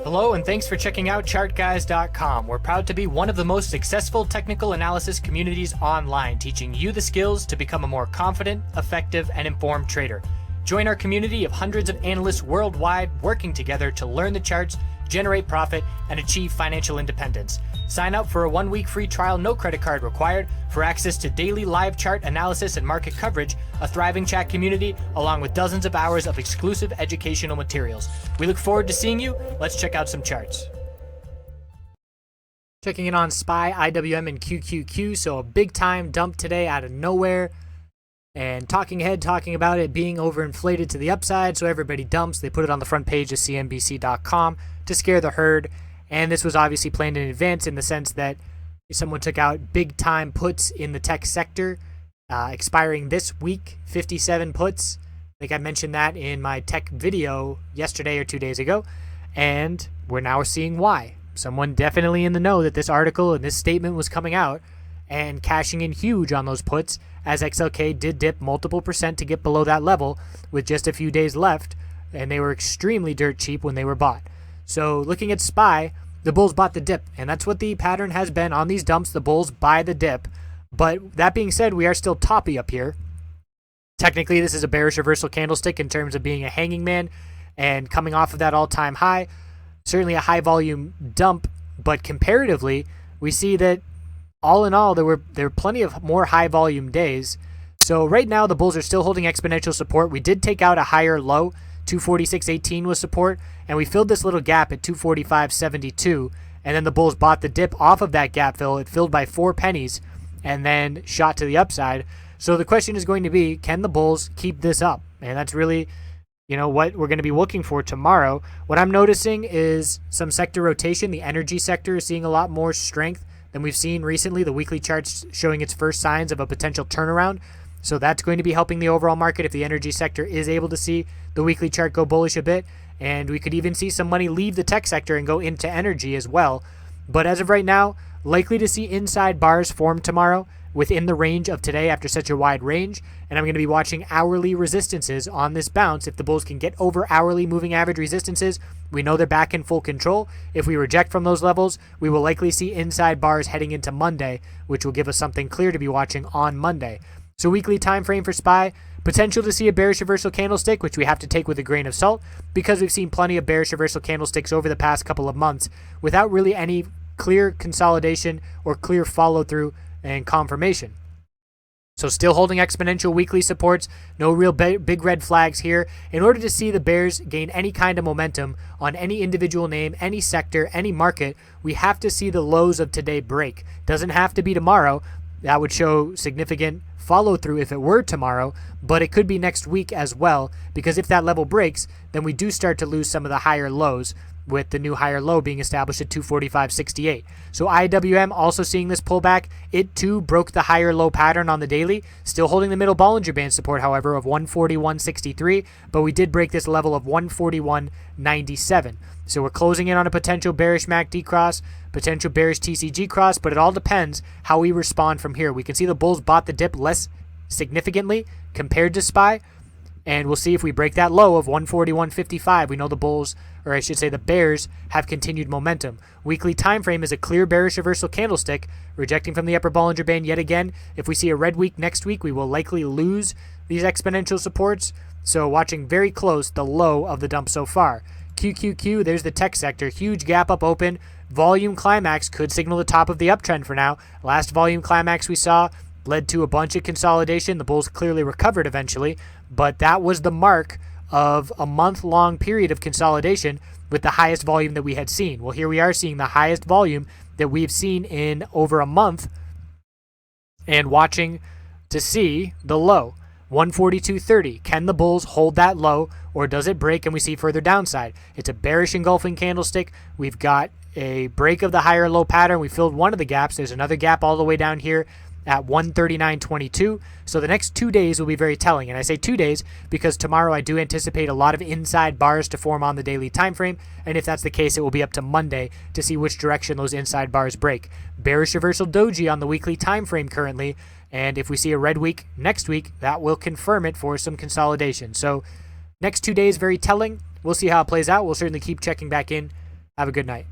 Hello and thanks for checking out ChartGuys.com. We're proud to be one of the most successful technical analysis communities online, teaching you the skills to become a more confident, effective, and informed trader. Join our community of hundreds of analysts worldwide working together to learn the charts, generate profit, and achieve financial independence. Sign up for a 1-week free trial, no credit card required, for access to daily live chart analysis and market coverage, a thriving chat community, along with dozens of hours of exclusive educational materials. We look forward to seeing you. Let's check out some charts. Checking in on SPY, IWM, and QQQ. So a big time dump today out of nowhere. And talking about it being overinflated to the upside, so everybody dumps. They put it on the front page of CNBC.com to scare the herd. And this was obviously planned in advance in the sense that someone took out big time puts in the tech sector, expiring this week, 57 puts. I think I mentioned that in my tech video yesterday or 2 days ago. And we're now seeing why. Someone definitely in the know that this article and this statement was coming out and cashing in huge on those puts, as XLK did dip multiple percent to get below that level with just a few days left, and they were extremely dirt cheap when they were bought. So looking at SPY, the bulls bought the dip, and that's what the pattern has been on these dumps. The bulls buy the dip. But that being said, we are still toppy up here. Technically, this is a bearish reversal candlestick in terms of being a hanging man and coming off of that all-time high. Certainly a high volume dump, but comparatively, we see that all in all, there were plenty of more high volume days. So right now, the bulls are still holding exponential support. We did take out a higher low. 246.18 was support, and we filled this little gap at 245.72, and then the bulls bought the dip off of that gap fill. It filled by 4 pennies and then shot to the upside. So the question is going to be, can the bulls keep this up? And that's really, what we're going to be looking for tomorrow. What I'm noticing is some sector rotation. The energy sector is seeing a lot more strength than we've seen recently. The weekly chart's showing its first signs of a potential turnaround. So that's going to be helping the overall market if the energy sector is able to see the weekly chart go bullish a bit. And we could even see some money leave the tech sector and go into energy as well. But as of right now, likely to see inside bars form tomorrow within the range of today after such a wide range. And I'm going to be watching hourly resistances on this bounce. If the bulls can get over hourly moving average resistances, we know they're back in full control. If we reject from those levels, we will likely see inside bars heading into Monday, which will give us something clear to be watching on Monday. So weekly time frame for SPY, potential to see a bearish reversal candlestick, which we have to take with a grain of salt because we've seen plenty of bearish reversal candlesticks over the past couple of months without really any clear consolidation or clear follow through and confirmation. So still holding exponential weekly supports, no real big red flags here. In order to see the bears gain any kind of momentum on any individual name, any sector, any market, we have to see the lows of today break. Doesn't have to be tomorrow. That would show significant follow through if it were tomorrow, but it could be next week as well, because if that level breaks, then we do start to lose some of the higher lows, with the new higher low being established at 245.68. So IWM also seeing this pullback. It too broke the higher low pattern on the daily, still holding the middle Bollinger Band support, however, of 141.63, but we did break this level of 141.97. So we're closing in on a potential bearish MACD cross, potential bearish TCG cross, but it all depends how we respond from here. We can see the bulls bought the dip less significantly compared to SPY, and we'll see if we break that low of 141.55. We know the bulls, or I should say the bears, have continued momentum. Weekly time frame is a clear bearish reversal candlestick, rejecting from the upper Bollinger Band yet again. If we see a red week next week, we will likely lose these exponential supports. So watching very close the low of the dump so far. QQQ, there's the tech sector. Huge gap up open. Volume climax could signal the top of the uptrend for now. Last volume climax we saw led to a bunch of consolidation. The bulls clearly recovered eventually, but that was the mark of a month-long period of consolidation with the highest volume that we had seen. Well, here we are seeing the highest volume that we've seen in over a month and watching to see the low. 142.30. Can the bulls hold that low, or does it break and we see further downside? It's a bearish engulfing candlestick. We've got a break of the higher low pattern. We filled one of the gaps. There's another gap all the way down here at 139.22. So the next 2 days will be very telling. And I say 2 days because tomorrow I do anticipate a lot of inside bars to form on the daily time frame. And if that's the case, it will be up to Monday to see which direction those inside bars break. Bearish reversal doji on the weekly time frame currently. And if we see a red week next week, that will confirm it for some consolidation. So next 2 days, very telling. We'll see how it plays out. We'll certainly keep checking back in Have a good night.